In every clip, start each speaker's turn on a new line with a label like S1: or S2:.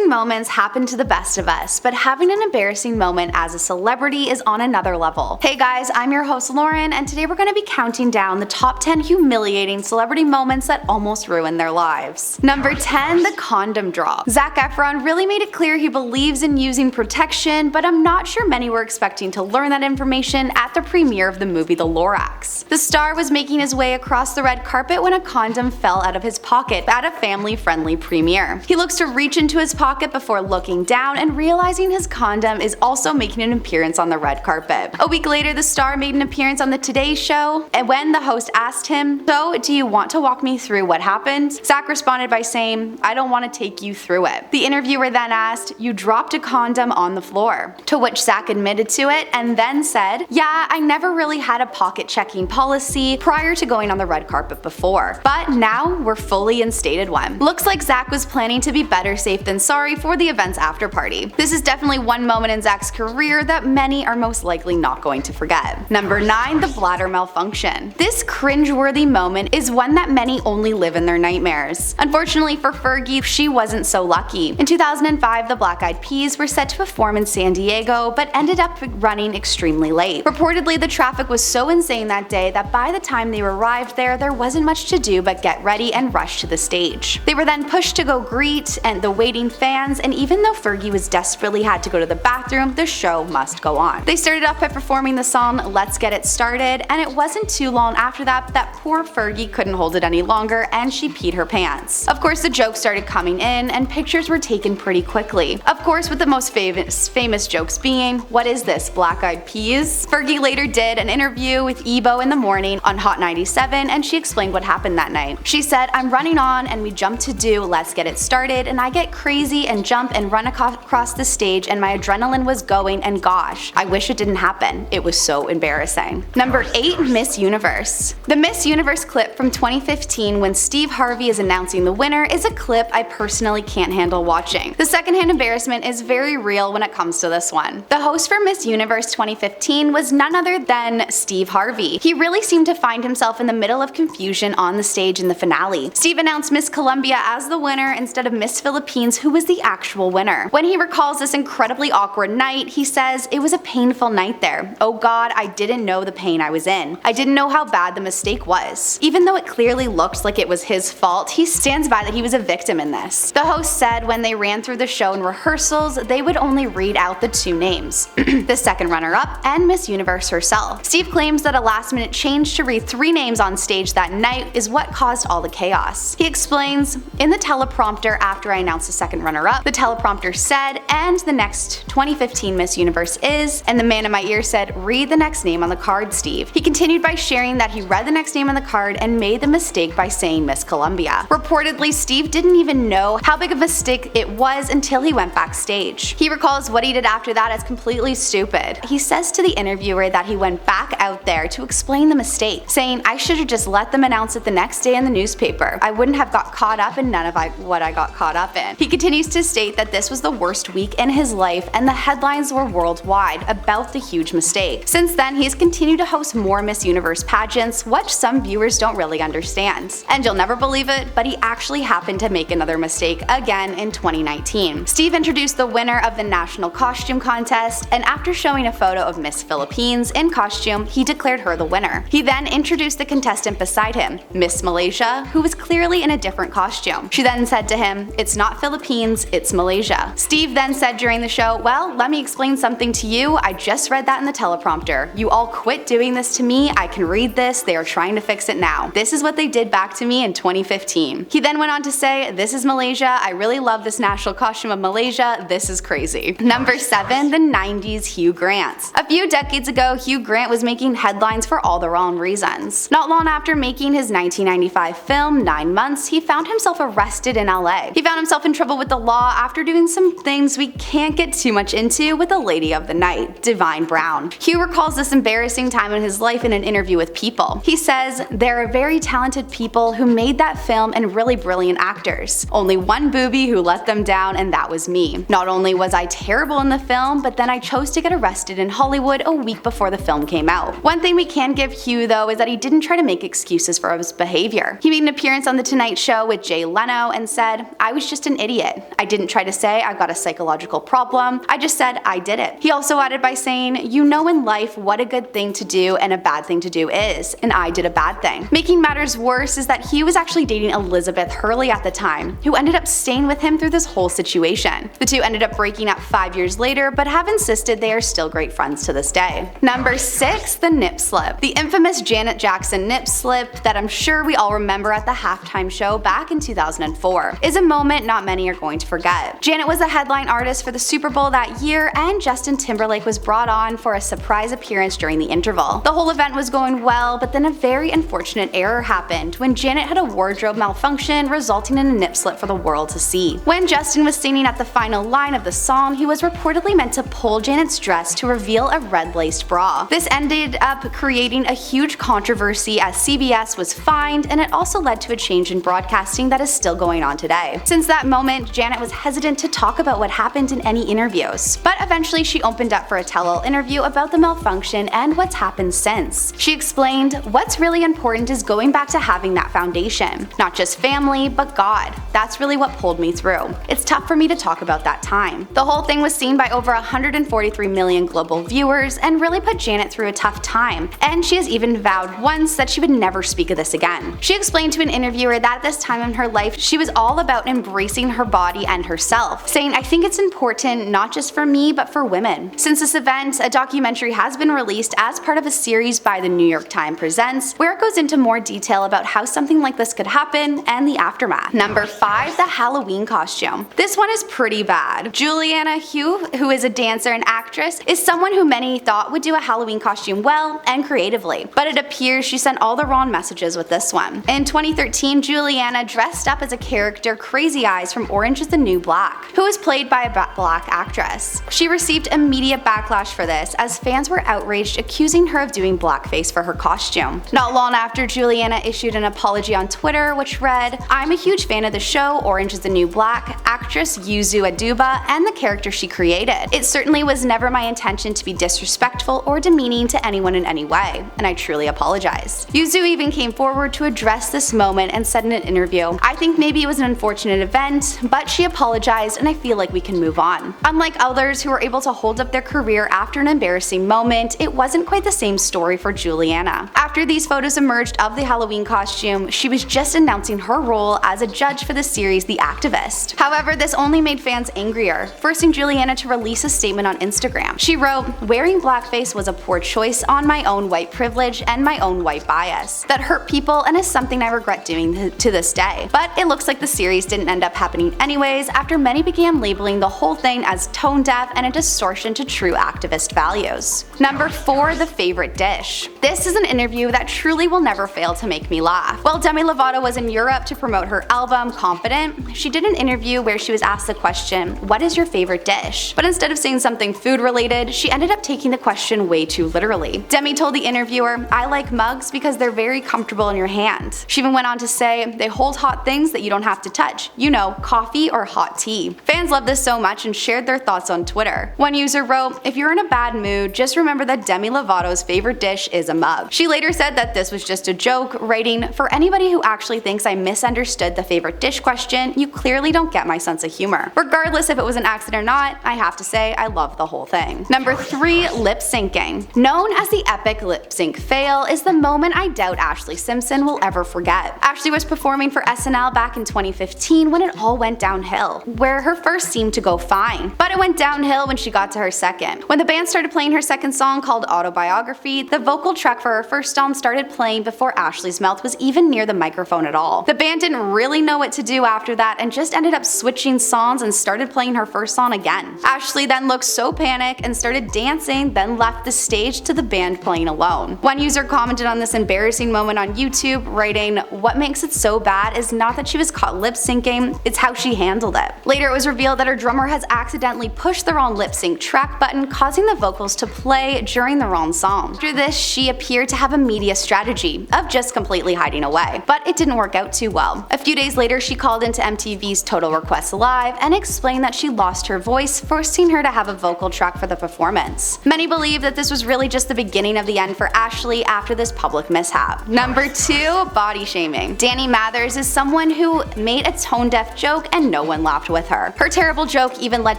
S1: Embarrassing moments happen to the best of us, but having an embarrassing moment as a celebrity is on another level. Hey guys, I'm your host Lauren, and today we're going to be counting down the top 10 humiliating celebrity moments that almost ruined their lives. Number 10, the condom drop. Zac Efron really made it clear he believes in using protection, but I'm not sure many were expecting to learn that information at the premiere of the movie The Lorax. The star was making his way across the red carpet when a condom fell out of his pocket at a family-friendly premiere. He looks to reach into his pocket before looking down and realizing his condom is also making an appearance on the red carpet. A week later, the star made an appearance on the Today Show, and when the host asked him, "So, do you want to walk me through what happened?" Zac responded by saying, "I don't want to take you through it." The interviewer then asked, "You dropped a condom on the floor," to which Zac admitted to it and then said, "Yeah, I never really had a pocket checking policy prior to going on the red carpet before, but now we're fully instated one." Looks like Zac was planning to be better safe than sorry for the event's after party. This is definitely one moment in Zac's career that many are most likely not going to forget. Number 9, the bladder malfunction. This cringeworthy moment is one that many only live in their nightmares. Unfortunately for Fergie, she wasn't so lucky. In 2005, the Black Eyed Peas were set to perform in San Diego, but ended up running extremely late. Reportedly, the traffic was so insane that day that by the time they arrived there wasn't much to do but get ready and rush to the stage. They were then pushed to go greet the waiting fans, and even though Fergie was desperately had to go to the bathroom, the show must go on. They started off by performing the song Let's Get It Started, and it wasn't too long after that poor Fergie couldn't hold it any longer and she peed her pants. Of course, the jokes started coming in and pictures were taken pretty quickly. Of course, with the most famous jokes being, "What is this, Black Eyed Peas?" Fergie later did an interview with Ebo in the morning on Hot 97, and she explained what happened that night. She said, "I'm running on and we jump to do Let's Get It Started, and I get crazy and jump and run across the stage, and my adrenaline was going, and gosh, I wish it didn't happen. It was so embarrassing." Number 8, Miss Universe. The Miss Universe clip from 2015 when Steve Harvey is announcing the winner is a clip I personally can't handle watching. The secondhand embarrassment is very real when it comes to this one. The host for Miss Universe 2015 was none other than Steve Harvey. He really seemed to find himself in the middle of confusion on the stage in the finale. Steve announced Miss Colombia as the winner instead of Miss Philippines, who was the actual winner. When he recalls this incredibly awkward night, he says, "It was a painful night there. Oh God, I didn't know the pain I was in. I didn't know how bad the mistake was." Even though it clearly looked like it was his fault, he stands by that he was a victim in this. The host said when they ran through the show in rehearsals, they would only read out the 2 names, the second runner-up and Miss Universe herself. Steve claims that a last-minute change to read 3 names on stage that night is what caused all the chaos. He explains, "In the teleprompter after I announced the second runner-up, the teleprompter said, and the next 2015 Miss Universe is," and the man in my ear said, "Read the next name on the card, Steve." He continued by sharing that he read the next name on the card and made the mistake by saying Miss Columbia. Reportedly, Steve didn't even know how big of a mistake it was until he went backstage. He recalls what he did after that as completely stupid. He says to the interviewer that he went back out there to explain the mistake, saying, "I should have just let them announce it the next day in the newspaper. I wouldn't have got caught up in none of what I got caught up in." He continues to state that this was the worst week in his life and the headlines were worldwide about the huge mistake. Since then, he has continued to host more Miss Universe pageants, which some viewers don't really understand. And you'll never believe it, but he actually happened to make another mistake again in 2019. Steve introduced the winner of the National Costume Contest, and after showing a photo of Miss Philippines in costume, he declared her the winner. He then introduced the contestant beside him, Miss Malaysia, who was clearly in a different costume. She then said to him, "It's not Philippines, it's Malaysia." Steve then said during the show, "Well, let me explain something to you. I just read that in the teleprompter. You all quit doing this to me. I can read this. They are trying to fix it now. This is what they did back to me in 2015. He then went on to say, "This is Malaysia. I really love this national costume of Malaysia. This is crazy." Number 7, the 90s Hugh Grant. A few decades ago, Hugh Grant was making headlines for all the wrong reasons. Not long after making his 1995 film 9 Months, he found himself arrested in LA. He found himself in trouble with the law after doing some things we can't get too much into with the lady of the night, Divine Brown. Hugh recalls this embarrassing time in his life in an interview with People. He says, "There are very talented people who made that film and really brilliant actors. Only one booby who let them down, and that was me. Not only was I terrible in the film, but then I chose to get arrested in Hollywood a week before the film came out." One thing we can give Hugh though is that he didn't try to make excuses for his behavior. He made an appearance on The Tonight Show with Jay Leno and said, "I was just an idiot. I didn't try to say I got a psychological problem, I just said I did it. He also added by saying, you know in life what a good thing to do and a bad thing to do is, and I did a bad thing. Making matters worse is that Hugh was actually dating Elizabeth Hurley at the time, who ended up staying with him through this whole situation. The two ended up breaking up 5 years later, but have insisted they are still great friends to this day. Number 6, the nip slip. The infamous Janet Jackson nip slip that I'm sure we all remember at the halftime show back in 2004 is a moment not many are going to forget. Janet was the headline artist for the Super Bowl that year, and Justin Timberlake was brought on for a surprise appearance during the interval. The whole event was going well, but then a very unfortunate error happened when Janet had a wardrobe malfunction, resulting in a nip slip for the world to see. When Justin was singing at the final line of the song, he was reportedly meant to pull Janet's dress to reveal a red-laced bra. This ended up creating a huge controversy as CBS was fined, and it also led to a change in broadcasting that is still going on today. Since that moment, Janet was hesitant to talk about what happened in any interviews, but eventually she opened up for a tell-all interview about the malfunction and what's happened since. She explained, what's really important is going back to having that foundation. Not just family, but God. That's really what pulled me through. It's tough for me to talk about that time. The whole thing was seen by over 143 million global viewers and really put Janet through a tough time, and she has even vowed once that she would never speak of this again. She explained to an interviewer that at this time in her life, she was all about embracing her body and herself, saying, I think it's important not just for me, but for women. Since this event, a documentary has been released as part of a series by the New York Times Presents, where it goes into more detail about how something like this could happen and the aftermath. Number 5, the Halloween costume. This one is pretty bad. Juliana Hugh, who is a dancer and actress, is someone who many thought would do a Halloween costume well and creatively, but it appears she sent all the wrong messages with this one. In 2013, Juliana dressed up as a character Crazy Eyes from Orange is the New Black, who was played by a black actress. She received immediate backlash for this, as fans were outraged, accusing her of doing blackface for her costume. Not long after, Juliana issued an apology on Twitter, which read, I'm a huge fan of the show Orange is the New Black, actress Yuzu Aduba, and the character she created. It certainly was never my intention to be disrespectful or demeaning to anyone in any way, and I truly apologize. Yuzu even came forward to address this moment and said in an interview, I think maybe it was an unfortunate event, but she apologized and I feel like we can move on. Unlike others who were able to hold up their career after an embarrassing moment, it wasn't quite the same story for Juliana. After these photos emerged of the Halloween costume, she was just announcing her role as a judge for the series The Activist. However, this only made fans angrier, forcing Juliana to release a statement on Instagram. She wrote, wearing blackface was a poor choice on my own white privilege and my own white bias. That hurt people and is something I regret doing to this day. But it looks like the series didn't end up happening anyways, after many began labeling the whole thing as tone deaf and a distortion to true activist values. Number 4, the favorite dish. This is an interview that truly will never fail to make me laugh. While Demi Lovato was in Europe to promote her album, Confident, she did an interview where she was asked the question, what is your favorite dish? But instead of saying something food related, she ended up taking the question way too literally. Demi told the interviewer, I like mugs because they're very comfortable in your hand. She even went on to say, they hold hot things that you don't have to touch. You know, coffee or hot tea. Fans loved this so much and shared their thoughts on Twitter. One user wrote, if you're in a bad mood, just remember that Demi Lovato's favorite dish is a mug. She later said that this was just a joke, writing, for anybody who actually thinks I misunderstood the favorite dish question, you clearly don't get my sense of humor. Regardless if it was an accident or not, I have to say I love the whole thing. Number 3, lip syncing. Known as the epic lip sync fail is the moment I doubt Ashlee Simpson will ever forget. Ashlee was performing for SNL back in 2015 when it all went downhill, where her first seemed to go fine, but it went downhill when she got to her second. When the band started playing her second song called Autobiography, the vocal track for her first song started playing before Ashlee's mouth was even near the microphone at all. The band didn't really know what to do after that and just ended up switching songs and started playing her first song again. Ashlee then looked so panicked and started dancing, then left the stage to the band playing alone. One user commented on this embarrassing moment on YouTube, writing, what makes it so bad is not that she was caught lip syncing, it's how she handled it. Later it was revealed that her drummer has accidentally pushed the wrong lip sync track button, causing the vocals to play during the wrong song. After this, she appeared to have a media strategy of just completely hiding away, but it didn't work out too well. A few days later, she called into MTV's Total Request Live and explained that she lost her voice, forcing her to have a vocal track for the performance. Many believe that this was really just the beginning of the end for Ashlee after this public mishap. Number 2, body shaming. Danny Mathers is someone who made a tone-deaf joke and no one laughed with her. Her terrible joke even led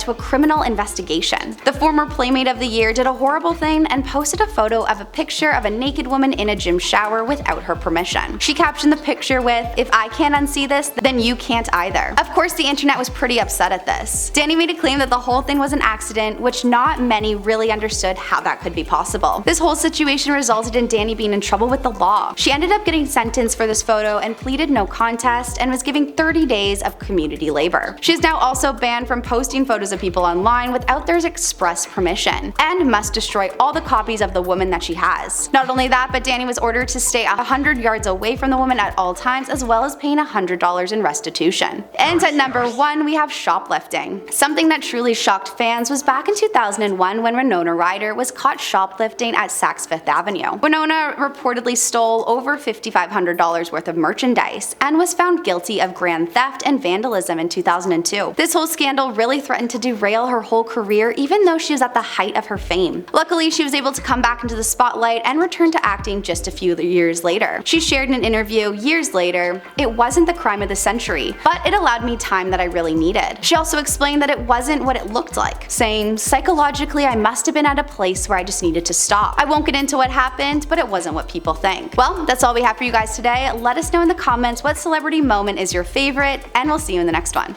S1: to a criminal investigation. The former Playmate of the Year did a horrible thing and posted a photo of a picture of a naked woman in a gym shower without her permission. She captioned the picture with, "If I can't unsee this, then you can't either." Of course, the internet was pretty upset at this. Danny made a claim that the whole thing was an accident, which not many really understood how that could be possible. This whole situation resulted in Danny being in trouble with the law. She ended up getting sentenced for this photo and pleaded no contest and was given 30 days of community labor. She is now also banned from posting photos of people online without their express permission, and must destroy all the copies of the woman that she has. Not only that, but Danny was ordered to stay 100 yards away from the woman at all times, as well as paying $100 in restitution. And at number 1, we have shoplifting. Something that truly shocked fans was back in 2001 when Winona Ryder was caught shoplifting at Saks Fifth Avenue. Winona reportedly stole over $5,500 worth of merchandise and was found guilty of grand theft and vandalism in 2002. This whole scandal really threatened to derail her whole career, even though she was at the height of her fame. Luckily, she was able to come back into the spotlight and return to acting just a few years later. She shared in an interview years later, "It wasn't the crime of the century, but it allowed me time that I really needed." She also explained that it wasn't what it looked like, saying, "Psychologically, I must have been at a place where I just needed to stop. I won't get into what happened, but it wasn't what people think." Well, that's all we have for you guys today. Let us know in the comments what celebrity moment is your favorite, and we'll see you in the next one.